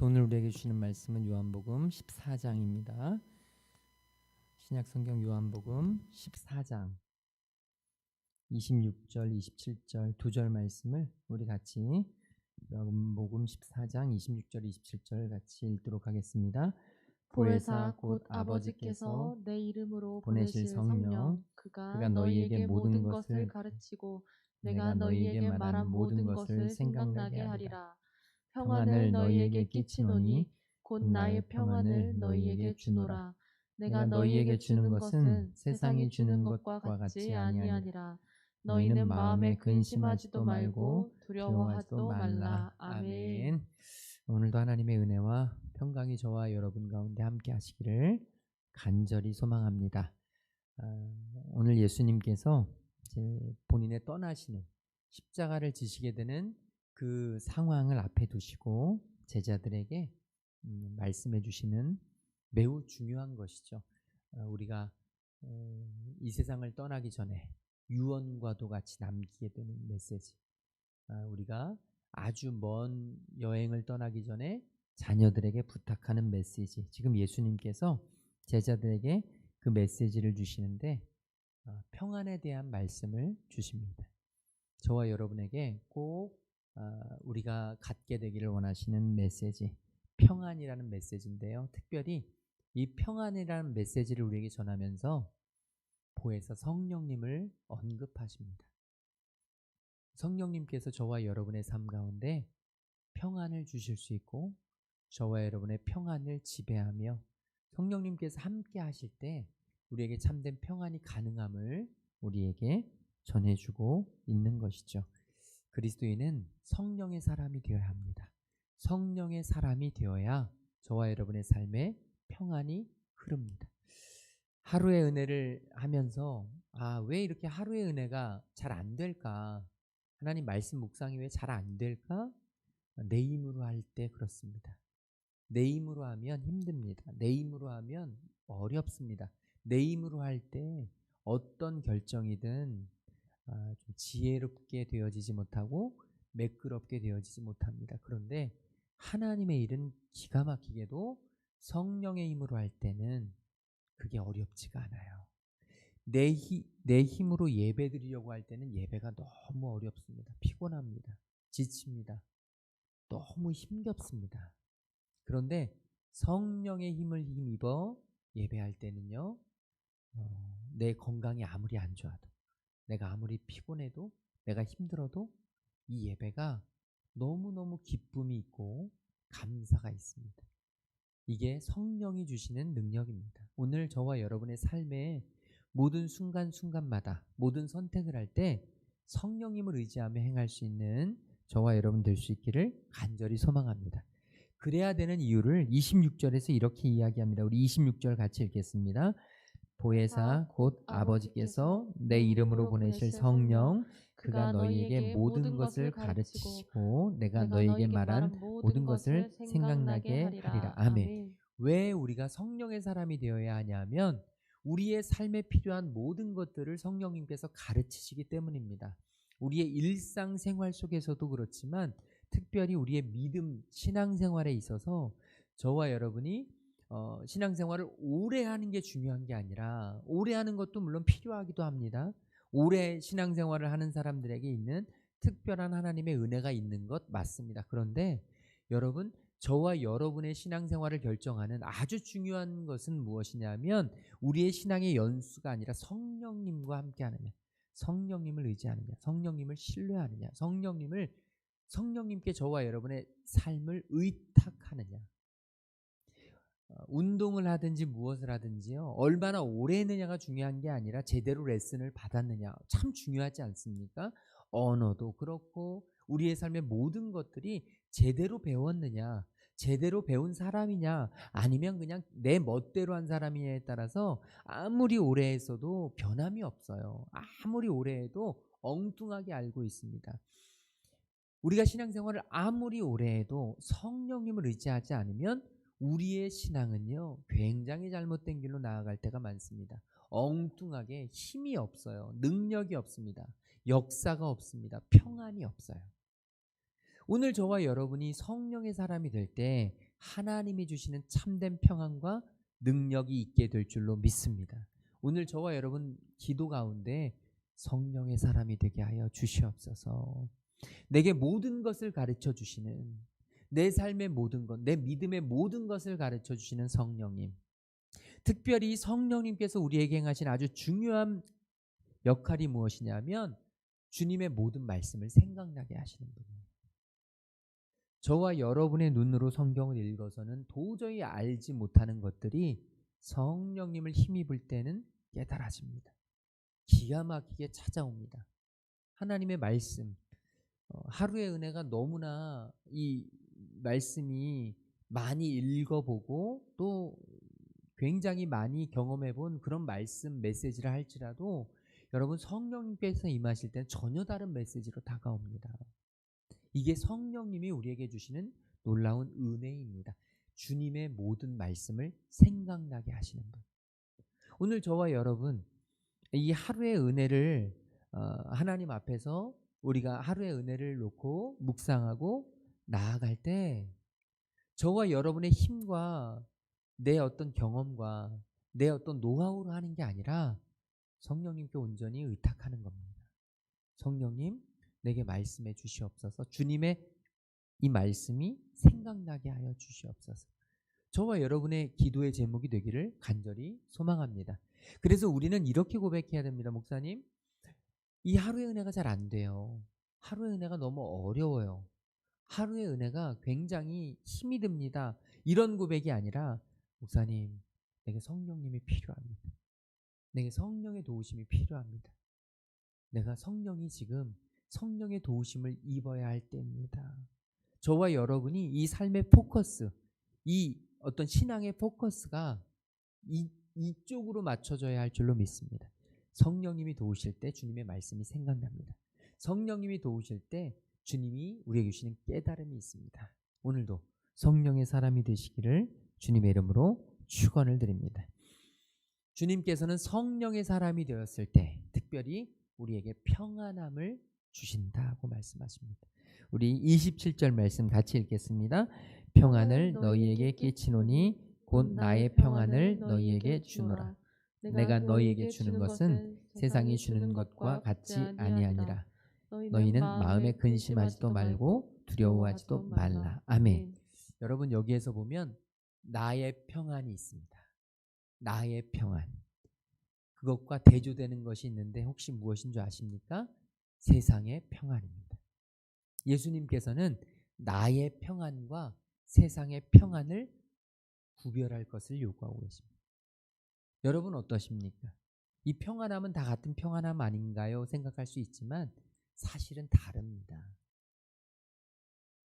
오늘 우리에게 주시는 말씀은 요한복음 14장입니다. 신약성경 요한복음 14장 26절, 27절 두 절 말씀을 우리 같이 요한복음 14장 26절, 27절 같이 읽도록 하겠습니다. 보혜사 곧 아버지께서 내 이름으로 보내실 성령 그가 너희에게 모든 것을 가르치고 내가 너희에게 말한 모든 것을 생각나게 하리라. 평안을 너희에게 끼치노니 곧 나의 평안을 너희에게 주노라. 내가 너희에게 주는 것은 세상이 주는 것과 같지 아니하니라. 너희는 마음에 근심하지도 말고 두려워하지도 말라. 아멘. 오늘도 하나님의 은혜와 평강이 저와 여러분 가운데 함께 하시기를 간절히 소망합니다. 오늘 예수님께서 이제 본인의 떠나시는 십자가를 지시게 되는 그 상황을 앞에 두시고 제자들에게 말씀해 주시는 매우 중요한 것이죠. 우리가 이 세상을 떠나기 전에 유언과도 같이 남기게 되는 메시지. 우리가 아주 먼 여행을 떠나기 전에 자녀들에게 부탁하는 메시지. 지금 예수님께서 제자들에게 그 메시지를 주시는데 평안에 대한 말씀을 주십니다. 저와 여러분에게 꼭 우리가 갖게 되기를 원하시는 메시지, 평안이라는 메시지인데요. 특별히 이 평안이라는 메시지를 우리에게 전하면서 보혜사 성령님을 언급하십니다. 성령님께서 저와 여러분의 삶 가운데 평안을 주실 수 있고 저와 여러분의 평안을 지배하며 성령님께서 함께 하실 때 우리에게 참된 평안이 가능함을 우리에게 전해주고 있는 것이죠. 그리스도인은 성령의 사람이 되어야 합니다. 성령의 사람이 되어야 저와 여러분의 삶에 평안이 흐릅니다. 하루의 은혜를 하면서 왜 이렇게 하루의 은혜가 잘 안 될까? 하나님 말씀 묵상이 왜 잘 안 될까? 내 힘으로 할 때 그렇습니다. 내 힘으로 하면 힘듭니다. 내 힘으로 하면 어렵습니다. 내 힘으로 할 때 어떤 결정이든 좀 지혜롭게 되어지지 못하고 매끄럽게 되어지지 못합니다. 그런데 하나님의 일은 기가 막히게도 성령의 힘으로 할 때는 그게 어렵지가 않아요. 내 힘으로 예배 드리려고 할 때는 예배가 너무 어렵습니다. 피곤합니다. 지칩니다. 너무 힘겹습니다. 그런데 성령의 힘을 힘입어 예배할 때는요, 내 건강이 아무리 안 좋아도, 내가 아무리 피곤해도, 내가 힘들어도 이 예배가 너무너무 기쁨이 있고 감사가 있습니다. 이게 성령이 주시는 능력입니다. 오늘 저와 여러분의 삶에 모든 순간순간마다 모든 선택을 할 때 성령님을 의지하며 행할 수 있는 저와 여러분 될 수 있기를 간절히 소망합니다. 그래야 되는 이유를 26절에서 이렇게 이야기합니다. 우리 26절 같이 읽겠습니다. 보혜사 곧 아버지께서 내 이름으로 보내실 성령 그가 너희에게 모든 것을 가르치시고 내가 너희에게 말한 모든 것을 생각나게 하리라. 아멘. 왜 우리가 성령의 사람이 되어야 하냐면 우리의 삶에 필요한 모든 것들을 성령님께서 가르치시기 때문입니다. 우리의 일상생활 속에서도 그렇지만 특별히 우리의 믿음, 신앙생활에 있어서 저와 여러분이 신앙생활을 오래 하는 게 중요한 게 아니라 오래 하는 것도 물론 필요하기도 합니다. 오래 신앙생활을 하는 사람들에게 있는 특별한 하나님의 은혜가 있는 것 맞습니다. 그런데 여러분, 저와 여러분의 신앙생활을 결정하는 아주 중요한 것은 무엇이냐면 우리의 신앙의 연수가 아니라 성령님과 함께하느냐, 성령님을 의지하느냐, 성령님을 신뢰하느냐, 성령님께 저와 여러분의 삶을 의탁하느냐. 운동을 하든지 무엇을 하든지요, 얼마나 오래 했느냐가 중요한 게 아니라 제대로 레슨을 받았느냐 참 중요하지 않습니까? 언어도 그렇고 우리의 삶의 모든 것들이 제대로 배웠느냐, 제대로 배운 사람이냐 아니면 그냥 내 멋대로 한 사람이냐에 따라서 아무리 오래 했어도 변함이 없어요. 아무리 오래 해도 엉뚱하게 알고 있습니다. 우리가 신앙생활을 아무리 오래 해도 성령님을 의지하지 않으면 우리의 신앙은요 굉장히 잘못된 길로 나아갈 때가 많습니다. 엉뚱하게 힘이 없어요. 능력이 없습니다. 역사가 없습니다. 평안이 없어요. 오늘 저와 여러분이 성령의 사람이 될 때 하나님이 주시는 참된 평안과 능력이 있게 될 줄로 믿습니다. 오늘 저와 여러분 기도 가운데 성령의 사람이 되게 하여 주시옵소서. 내게 모든 것을 가르쳐 주시는, 내 삶의 모든 것, 내 믿음의 모든 것을 가르쳐 주시는 성령님, 특별히 성령님께서 우리에게 행하신 아주 중요한 역할이 무엇이냐면 주님의 모든 말씀을 생각나게 하시는 분이에요. 저와 여러분의 눈으로 성경을 읽어서는 도저히 알지 못하는 것들이 성령님을 힘입을 때는 깨달아집니다. 기가 막히게 찾아옵니다. 하나님의 말씀, 하루의 은혜가 너무나 이 말씀이 많이 읽어보고 또 굉장히 많이 경험해본 그런 말씀 메시지를 할지라도 여러분 성령님께서 임하실 때는 전혀 다른 메시지로 다가옵니다. 이게 성령님이 우리에게 주시는 놀라운 은혜입니다. 주님의 모든 말씀을 생각나게 하시는 분. 오늘 저와 여러분 이 하루의 은혜를 하나님 앞에서 우리가 하루의 은혜를 놓고 묵상하고 나아갈 때 저와 여러분의 힘과 내 어떤 경험과 내 어떤 노하우로 하는 게 아니라 성령님께 온전히 의탁하는 겁니다. 성령님, 내게 말씀해 주시옵소서. 주님의 이 말씀이 생각나게 하여 주시옵소서. 저와 여러분의 기도의 제목이 되기를 간절히 소망합니다. 그래서 우리는 이렇게 고백해야 됩니다. 목사님, 이 하루의 은혜가 잘 안 돼요. 하루의 은혜가 너무 어려워요. 하루의 은혜가 굉장히 힘이 듭니다. 이런 고백이 아니라 목사님, 내게 성령님이 필요합니다. 내게 성령의 도우심이 필요합니다. 내가 성령이 지금 성령의 도우심을 입어야 할 때입니다. 저와 여러분이 이 삶의 포커스, 이 어떤 신앙의 포커스가 이쪽으로 맞춰져야 할 줄로 믿습니다. 성령님이 도우실 때 주님의 말씀이 생각납니다. 성령님이 도우실 때 주님이 우리에게 주시는 깨달음이 있습니다. 오늘도 성령의 사람이 되시기를 주님의 이름으로 축원을 드립니다. 주님께서는 성령의 사람이 되었을 때 특별히 우리에게 평안함을 주신다고 말씀하십니다. 우리 27절 말씀 같이 읽겠습니다. 평안을 너희에게 끼치노니 곧 나의 평안을 너희에게 주노라. 내가 너희에게 주는 것은 세상이 주는 것과 같지 아니하니라. 너희는 마음에 근심하지도 말고 두려워하지도 말라. 아멘. 여러분 여기에서 보면 나의 평안이 있습니다. 나의 평안. 그것과 대조되는 것이 있는데 혹시 무엇인 줄 아십니까? 세상의 평안입니다. 예수님께서는 나의 평안과 세상의 평안을 구별할 것을 요구하고 계십니다. 여러분 어떠십니까? 이 평안함은 다 같은 평안함 아닌가요? 생각할 수 있지만 사실은 다릅니다.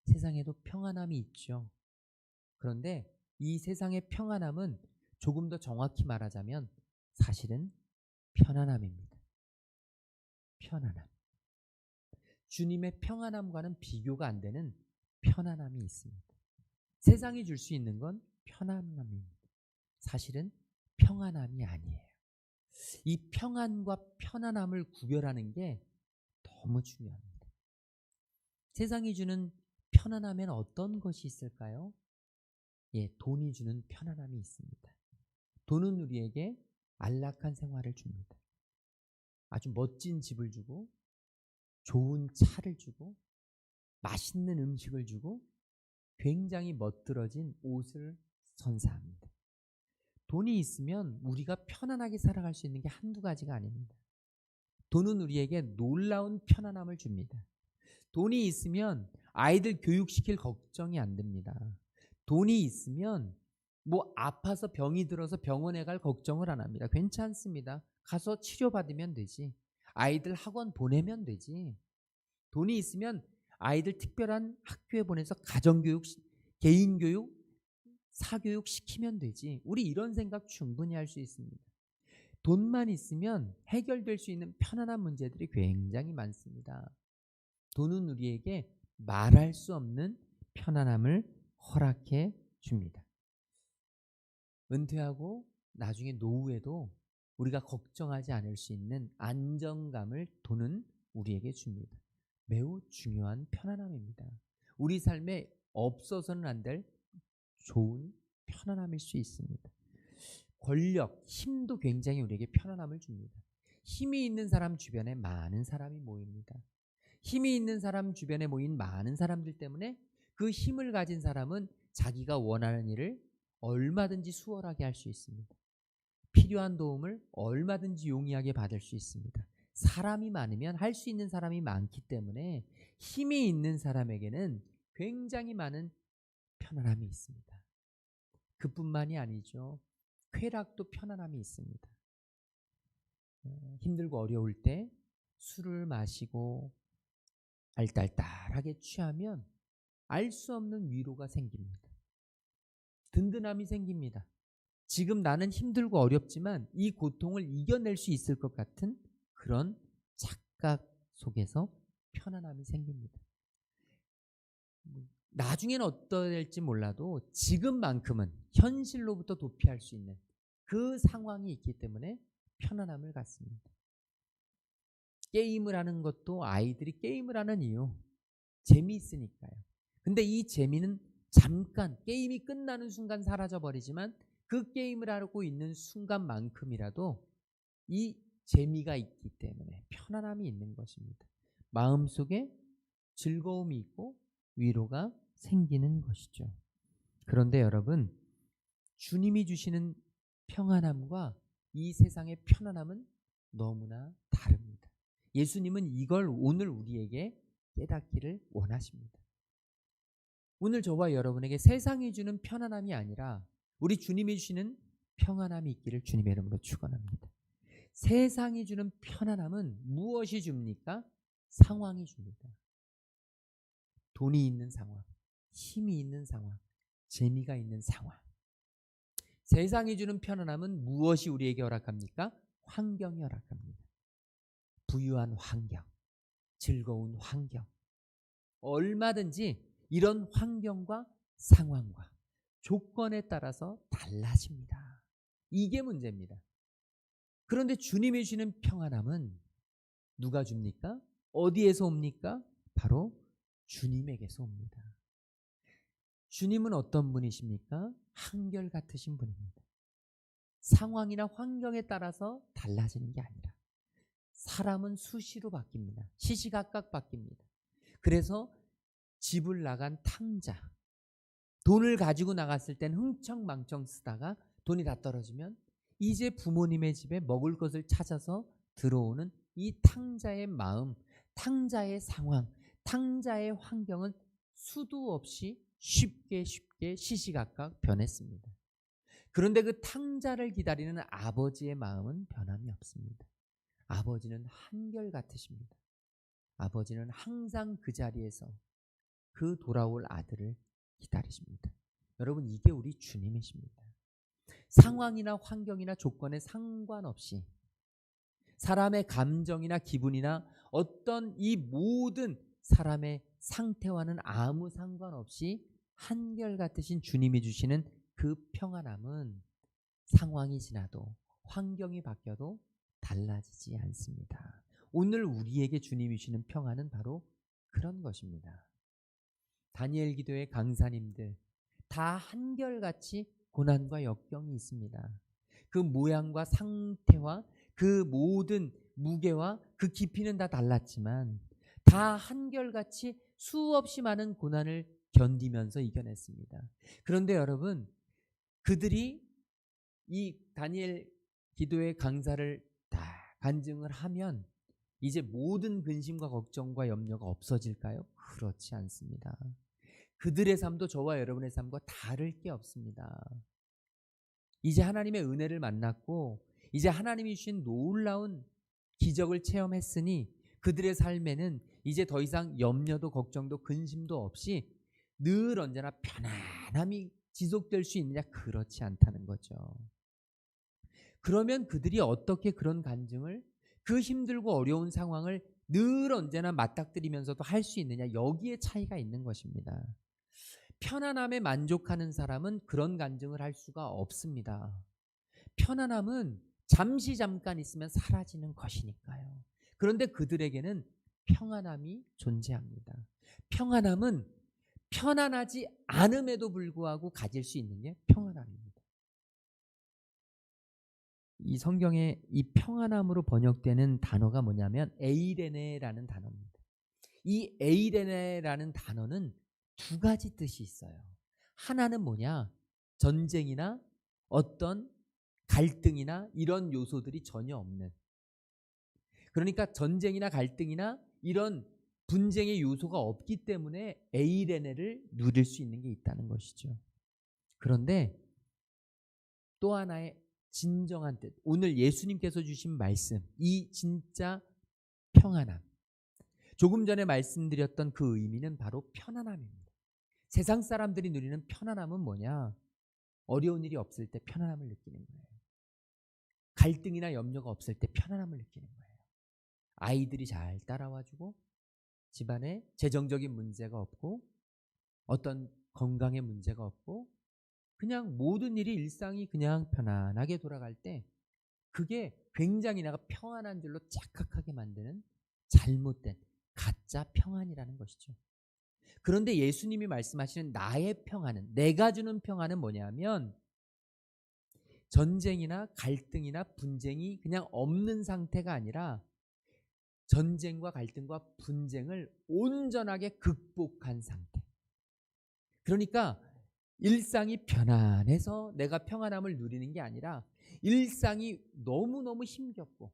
세상에도 평안함이 있죠. 그런데 이 세상의 평안함은 조금 더 정확히 말하자면 사실은 편안함입니다. 편안함. 주님의 평안함과는 비교가 안 되는 편안함이 있습니다. 세상이 줄 수 있는 건 편안함입니다. 사실은 평안함이 아니에요. 이 평안과 편안함을 구별하는 게 너무 중요합니다. 세상이 주는 편안함엔 어떤 것이 있을까요? 돈이 주는 편안함이 있습니다. 돈은 우리에게 안락한 생활을 줍니다. 아주 멋진 집을 주고 좋은 차를 주고 맛있는 음식을 주고 굉장히 멋들어진 옷을 선사합니다. 돈이 있으면 우리가 편안하게 살아갈 수 있는 게 한두 가지가 아닙니다. 돈은 우리에게 놀라운 편안함을 줍니다. 돈이 있으면 아이들 교육시킬 걱정이 안 됩니다. 돈이 있으면 아파서 병이 들어서 병원에 갈 걱정을 안 합니다. 괜찮습니다. 가서 치료받으면 되지. 아이들 학원 보내면 되지. 돈이 있으면 아이들 특별한 학교에 보내서 가정교육, 개인교육, 사교육 시키면 되지. 우리 이런 생각 충분히 할 수 있습니다. 돈만 있으면 해결될 수 있는 편안한 문제들이 굉장히 많습니다. 돈은 우리에게 말할 수 없는 편안함을 허락해 줍니다. 은퇴하고 나중에 노후에도 우리가 걱정하지 않을 수 있는 안정감을 돈은 우리에게 줍니다. 매우 중요한 편안함입니다. 우리 삶에 없어서는 안 될 좋은 편안함일 수 있습니다. 권력, 힘도 굉장히 우리에게 편안함을 줍니다. 힘이 있는 사람 주변에 많은 사람이 모입니다. 힘이 있는 사람 주변에 모인 많은 사람들 때문에 그 힘을 가진 사람은 자기가 원하는 일을 얼마든지 수월하게 할 수 있습니다. 필요한 도움을 얼마든지 용이하게 받을 수 있습니다. 사람이 많으면 할 수 있는 사람이 많기 때문에 힘이 있는 사람에게는 굉장히 많은 편안함이 있습니다. 그뿐만이 아니죠. 쾌락도 편안함이 있습니다. 힘들고 어려울 때 술을 마시고 알딸딸하게 취하면 알 수 없는 위로가 생깁니다. 든든함이 생깁니다. 지금 나는 힘들고 어렵지만 이 고통을 이겨낼 수 있을 것 같은 그런 착각 속에서 편안함이 생깁니다. 나중에는 어떨지 몰라도 지금만큼은 현실로부터 도피할 수 있는 그 상황이 있기 때문에 편안함을 갖습니다. 게임을 하는 것도 아이들이 게임을 하는 이유, 재미있으니까요. 근데 이 재미는 잠깐 게임이 끝나는 순간 사라져버리지만 그 게임을 하고 있는 순간만큼이라도 이 재미가 있기 때문에 편안함이 있는 것입니다. 마음속에 즐거움이 있고 위로가 생기는 것이죠. 그런데 여러분, 주님이 주시는 평안함과 이 세상의 편안함은 너무나 다릅니다. 예수님은 이걸 오늘 우리에게 깨닫기를 원하십니다. 오늘 저와 여러분에게 세상이 주는 편안함이 아니라 우리 주님이 주시는 평안함이 있기를 주님의 이름으로 축원합니다. 세상이 주는 편안함은 무엇이 줍니까? 상황이 줍니다. 돈이 있는 상황, 힘이 있는 상황, 재미가 있는 상황. 세상이 주는 편안함은 무엇이 우리에게 허락합니까? 환경이 허락합니다. 부유한 환경, 즐거운 환경. 얼마든지 이런 환경과 상황과 조건에 따라서 달라집니다. 이게 문제입니다. 그런데 주님이 주시는 평안함은 누가 줍니까? 어디에서 옵니까? 바로 주님에게서 옵니다. 주님은 어떤 분이십니까? 한결같으신 분입니다. 상황이나 환경에 따라서 달라지는 게 아니라 사람은 수시로 바뀝니다. 시시각각 바뀝니다. 그래서 집을 나간 탕자, 돈을 가지고 나갔을 땐 흥청망청 쓰다가 돈이 다 떨어지면 이제 부모님의 집에 먹을 것을 찾아서 들어오는 이 탕자의 마음, 탕자의 상황, 탕자의 환경은 수도 없이 쉽게 시시각각 변했습니다. 그런데 그 탕자를 기다리는 아버지의 마음은 변함이 없습니다. 아버지는 한결같으십니다. 아버지는 항상 그 자리에서 그 돌아올 아들을 기다리십니다. 여러분, 이게 우리 주님이십니다. 상황이나 환경이나 조건에 상관없이 사람의 감정이나 기분이나 어떤 이 모든 사람의 상태와는 아무 상관없이 한결같으신 주님이 주시는 그 평안함은 상황이 지나도 환경이 바뀌어도 달라지지 않습니다. 오늘 우리에게 주님이 주시는 평안은 바로 그런 것입니다. 다니엘 기도의 강사님들 다 한결같이 고난과 역경이 있습니다. 그 모양과 상태와 그 모든 무게와 그 깊이는 다 달랐지만 다 한결같이 수없이 많은 고난을 견디면서 이겨냈습니다. 그런데 여러분, 그들이 이 다니엘 기도의 강사를 다 간증을 하면 이제 모든 근심과 걱정과 염려가 없어질까요? 그렇지 않습니다. 그들의 삶도 저와 여러분의 삶과 다를 게 없습니다. 이제 하나님의 은혜를 만났고 이제 하나님이 주신 놀라운 기적을 체험했으니 그들의 삶에는 이제 더 이상 염려도 걱정도 근심도 없이 늘 언제나 편안함이 지속될 수 있느냐? 그렇지 않다는 거죠. 그러면 그들이 어떻게 그런 간증을 그 힘들고 어려운 상황을 늘 언제나 맞닥뜨리면서도 할 수 있느냐? 여기에 차이가 있는 것입니다. 편안함에 만족하는 사람은 그런 간증을 할 수가 없습니다. 편안함은 잠깐 있으면 사라지는 것이니까요. 그런데 그들에게는 평안함이 존재합니다. 평안함은 편안하지 않음에도 불구하고 가질 수 있는 게 평안함입니다. 이 성경에 이 평안함으로 번역되는 단어가 뭐냐면 에이레네라는 단어입니다. 이 에이레네라는 단어는 두 가지 뜻이 있어요. 하나는 뭐냐? 전쟁이나 어떤 갈등이나 이런 요소들이 전혀 없는, 그러니까 전쟁이나 갈등이나 이런 분쟁의 요소가 없기 때문에 에이레네를 누릴 수 있는 게 있다는 것이죠. 그런데 또 하나의 진정한 뜻, 오늘 예수님께서 주신 말씀, 이 진짜 평안함, 조금 전에 말씀드렸던 그 의미는 바로 편안함입니다. 세상 사람들이 누리는 편안함은 뭐냐? 어려운 일이 없을 때 편안함을 느끼는 거예요. 갈등이나 염려가 없을 때 편안함을 느끼는 거예요. 아이들이 잘 따라와주고, 집안에 재정적인 문제가 없고, 어떤 건강의 문제가 없고, 그냥 모든 일이 일상이 그냥 편안하게 돌아갈 때 그게 굉장히 내가 평안한 줄로 착각하게 만드는 잘못된 가짜 평안이라는 것이죠. 그런데 예수님이 말씀하시는 나의 평안은, 내가 주는 평안은 뭐냐면 전쟁이나 갈등이나 분쟁이 그냥 없는 상태가 아니라 전쟁과 갈등과 분쟁을 온전하게 극복한 상태. 그러니까 일상이 편안해서 내가 평안함을 누리는 게 아니라 일상이 너무너무 힘겹고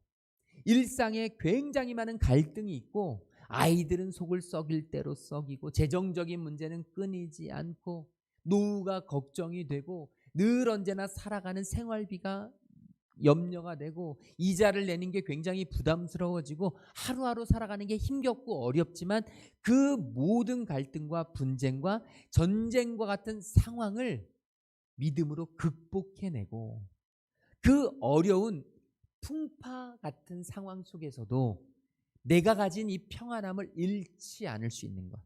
일상에 굉장히 많은 갈등이 있고 아이들은 속을 썩일 대로 썩이고 재정적인 문제는 끊이지 않고 노후가 걱정이 되고 늘 언제나 살아가는 생활비가 염려가 되고 이자를 내는 게 굉장히 부담스러워지고 하루하루 살아가는 게 힘겹고 어렵지만 그 모든 갈등과 분쟁과 전쟁과 같은 상황을 믿음으로 극복해내고 그 어려운 풍파 같은 상황 속에서도 내가 가진 이 평안함을 잃지 않을 수 있는 것.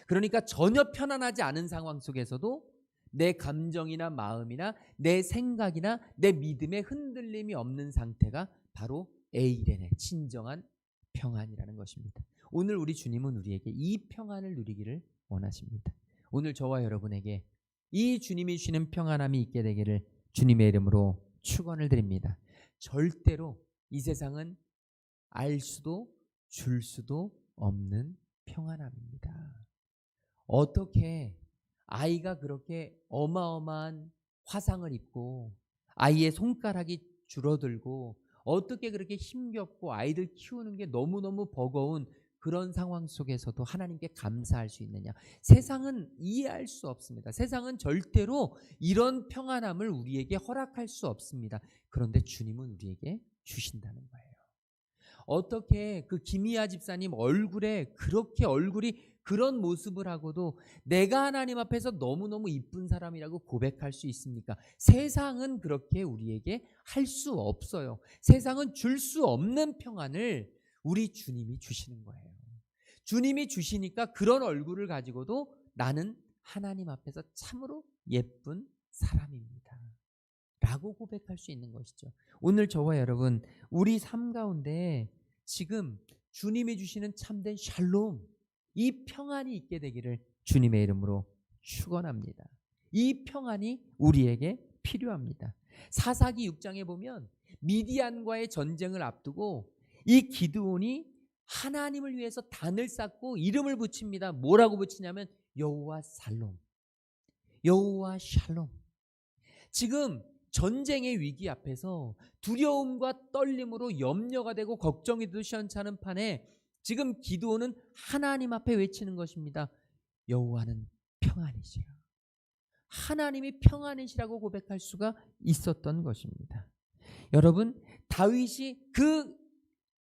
그러니까 전혀 편안하지 않은 상황 속에서도 내 감정이나 마음이나 내 생각이나 내 믿음에 흔들림이 없는 상태가 바로 에이레네, 진정한 평안이라는 것입니다. 오늘 우리 주님은 우리에게 이 평안을 누리기를 원하십니다. 오늘 저와 여러분에게 이 주님이 주시는 평안함이 있게 되기를 주님의 이름으로 축원을 드립니다. 절대로 이 세상은 알 수도 줄 수도 없는 평안함입니다. 어떻게 아이가 그렇게 어마어마한 화상을 입고 아이의 손가락이 줄어들고 어떻게 그렇게 힘겹고 아이들 키우는 게 너무너무 버거운 그런 상황 속에서도 하나님께 감사할 수 있느냐? 세상은 이해할 수 없습니다. 세상은 절대로 이런 평안함을 우리에게 허락할 수 없습니다. 그런데 주님은 우리에게 주신다는 거예요. 어떻게 그 김희아 집사님 얼굴에 그렇게 얼굴이 그런 모습을 하고도 내가 하나님 앞에서 너무너무 이쁜 사람이라고 고백할 수 있습니까? 세상은 그렇게 우리에게 할 수 없어요. 세상은 줄 수 없는 평안을 우리 주님이 주시는 거예요. 주님이 주시니까 그런 얼굴을 가지고도 나는 하나님 앞에서 참으로 예쁜 사람입니다. 라고 고백할 수 있는 것이죠. 오늘 저와 여러분, 우리 삶 가운데 지금 주님이 주시는 참된 샬롬, 이 평안이 있게 되기를 주님의 이름으로 축원합니다. 이 평안이 우리에게 필요합니다. 사사기 6장에 보면 미디안과의 전쟁을 앞두고 이 기드온이 하나님을 위해서 단을 쌓고 이름을 붙입니다. 뭐라고 붙이냐면 여호와 살롬, 여호와 샬롬. 지금 전쟁의 위기 앞에서 두려움과 떨림으로 염려가 되고 걱정이 되도 시원찮은 판에 지금 기드온은 하나님 앞에 외치는 것입니다. 여호와는 평안이시라. 하나님이 평안이시라고 고백할 수가 있었던 것입니다. 여러분, 다윗이 그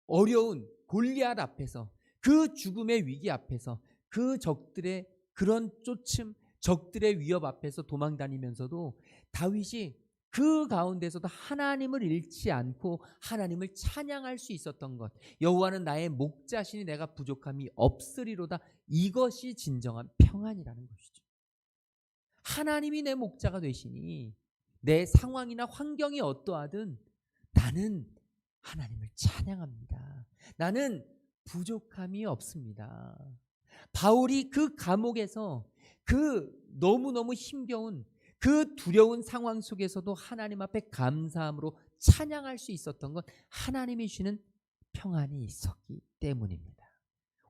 어려운 골리앗 앞에서, 그 죽음의 위기 앞에서, 그 적들의 그런 쫓음, 적들의 위협 앞에서 도망다니면서도 다윗이 그 가운데서도 하나님을 잃지 않고 하나님을 찬양할 수 있었던 것, 여호와는 나의 목자시니 내가 부족함이 없으리로다. 이것이 진정한 평안이라는 것이죠. 하나님이 내 목자가 되시니 내 상황이나 환경이 어떠하든 나는 하나님을 찬양합니다. 나는 부족함이 없습니다. 바울이 그 감옥에서 그 너무너무 힘겨운 그 두려운 상황 속에서도 하나님 앞에 감사함으로 찬양할 수 있었던 건 하나님이 주시는 평안이 있었기 때문입니다.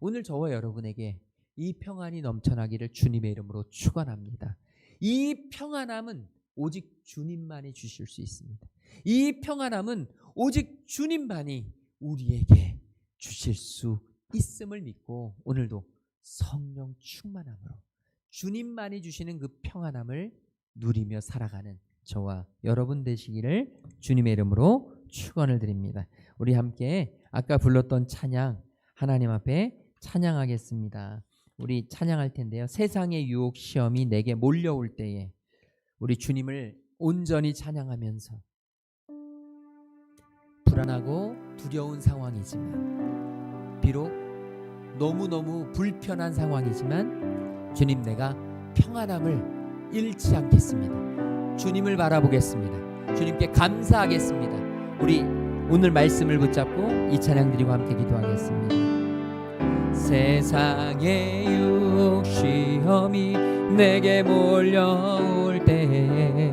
오늘 저와 여러분에게 이 평안이 넘쳐나기를 주님의 이름으로 축원합니다. 이 평안함은 오직 주님만이 주실 수 있습니다. 이 평안함은 오직 주님만이 우리에게 주실 수 있음을 믿고 오늘도 성령 충만함으로 주님만이 주시는 그 평안함을 누리며 살아가는 저와 여러분 되시기를 주님의 이름으로 축원을 드립니다. 우리 함께 아까 불렀던 찬양 하나님 앞에 찬양하겠습니다. 우리 찬양할 텐데요. 세상의 유혹 시험이 내게 몰려올 때에 우리 주님을 온전히 찬양하면서 불안하고 두려운 상황이지만 비록 너무너무 불편한 상황이지만 주님 내가 평안함을 잃지 않겠습니다. 주님을 바라보겠습니다. 주님께 감사하겠습니다. 우리 오늘 말씀을 붙잡고 이 찬양 드리고 함께 기도하겠습니다. 세상의 유혹 시험이 내게 몰려올 때에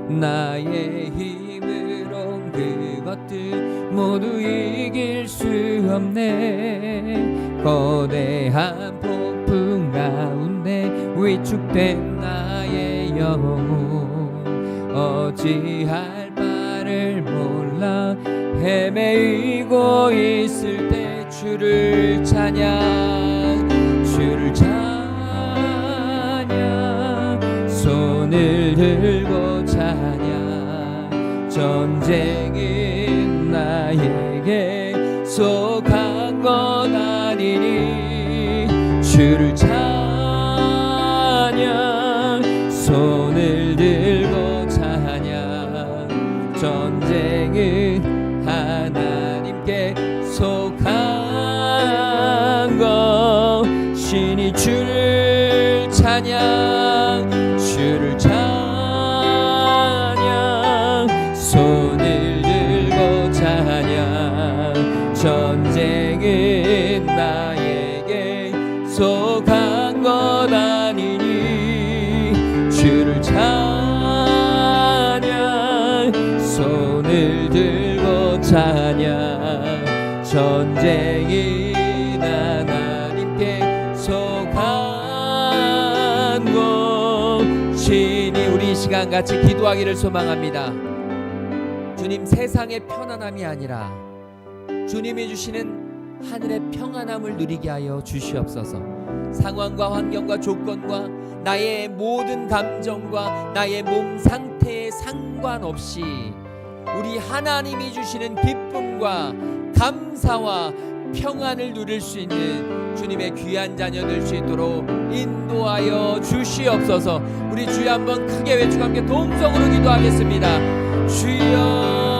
나의 힘으로 그것들 모두 이길 수 없네. 거대한 폭풍 가운데 위축된 나의 영혼 어찌할 바를 몰라 헤매이고 있을 때 주를 찬양 주를 찬양 손을 들고 찬양 전쟁은 나에게 속한 것 아니니 주를 찬양 손을 들고 찬양 전쟁은 하나님께 속한 것 신이 주를 찬양 주를 찬양 손을 들고 찬양 전쟁은 나에게 속한 것 아니니 주를 찬양 손을 들고 찬양 전쟁이 하나님께 속한 것이니 우리 이 시간 같이 기도하기를 소망합니다. 주님 세상의 편안함이 아니라 주님이 주시는 하늘의 평안함을 누리게 하여 주시옵소서. 상황과 환경과 조건과 나의 모든 감정과 나의 몸 상태에 상관없이 우리 하나님이 주시는 기쁨과 감사와 평안을 누릴 수 있는 주님의 귀한 자녀 될 수 있도록 인도하여 주시옵소서. 우리 주여 한번 크게 외치고 함께 동성으로 기도하겠습니다. 주여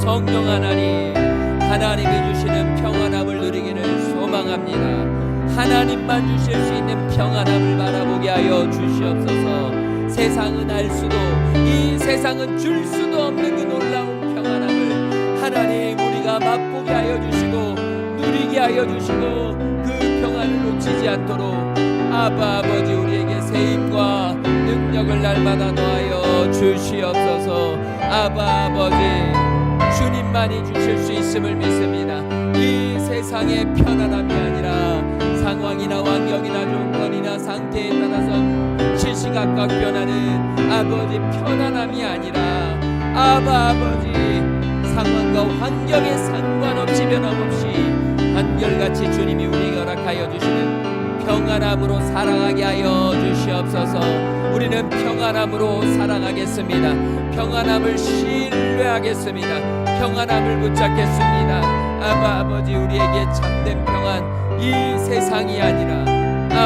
성령 하나님, 하나님이 주시는 평안함을 누리기를 소망합니다. 하나님만 주실 수 있는 평안함을 바라보게 하여 주시옵소서. 세상은 알 수도 이 세상은 줄 수도 없는 그 놀라운 평안함을 하나님 우리가 맛보게 하여 주시고 누리게 하여 주시고 그 평안을 놓치지 않도록 아바 아버지 우리에게 새 힘과 능력을 날마다 더하여 주시옵소서. 아바 아버지 주님만이 주실 수 있음을 믿습니다. 이 세상의 편안함이 아니라 상황이나 환경이나 조건이나 상태에 따라서 시시각각 변하는 아버지 편안함이 아니라 아바 아버지 상황과 환경에 상관없이 변함없이 한결같이 주님이 우리에게 허락하여 주시는 평안함으로 살아가게 하여 주시옵소서. 우리는 평안함으로 살아가겠습니다. 평안함을 신뢰하겠습니다. 평안함을 붙잡겠습니다. 아바 아버지 우리에게 참된 평안 이 세상이 아니라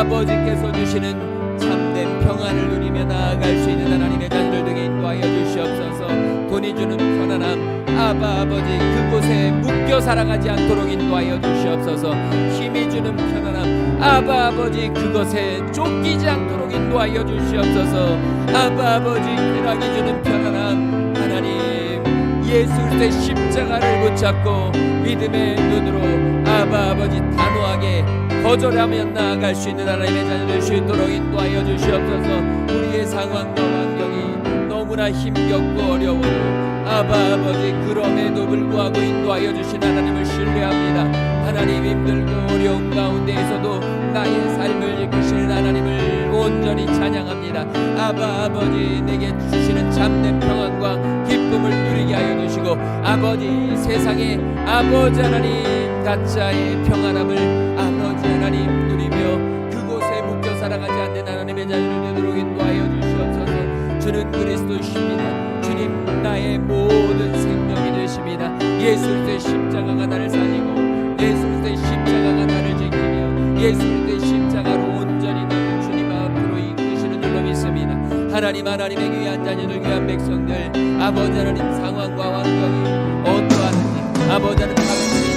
아버지께서 주시는 참된 평안을 누리며 나아갈 수 있는 하나님의 자녀들 등에 인도하여 주시옵소서. 돈이 주는 편안함 아바 아버지 그곳에 묶여 살아가지 않도록 인도하여 주시옵소서. 힘이 주는 편안함 아바 아버지 그것에 쫓기지 않도록 인도하여 주시옵소서. 아바 아버지 쾌락이 주는 편안함 하나님 예수 그리스도의 십자가를 붙잡고 믿음의 눈으로 아버지 단호하게 거절하며 나아갈 수 있는 하나님의 자녀될 수 있도록 인도하여 주시옵소서. 우리의 상황과 환경이 너무나 힘겹고 어려워 아버지 그럼에도 불구하고 인도하여 주신 하나님을 신뢰합니다. 하나님 힘들고 어려운 가운데에서도 나의 삶을 이끄시는 하나님을 온전히 찬양합니다. 아버지 내게 주시는 참된 평안과 기쁨을 누리게 하여 주시고 아버지 세상에 아버지 하나님 가짜의 평안함을 아버지 하나님 누리며 그곳에 묵혀 살아가지 않는 하나님의 자녀를 되도록 인도하여 주시옵소서. 주는 그리스도이십니다. 주님 나의 모든 생명이 되십니다. 예수 그리스도의 십자가가 나를 살리고 예수 그리스도의 십자가가 나를 지키며 예수 그리스도의 십자가로 온전히 나를 주님 앞으로 이끄시는 줄로 믿습니다. 하나님의 귀한 자녀들 귀한 백성들 아버지 하나님 상황과 환경이 어떠하든지 아버지 하나님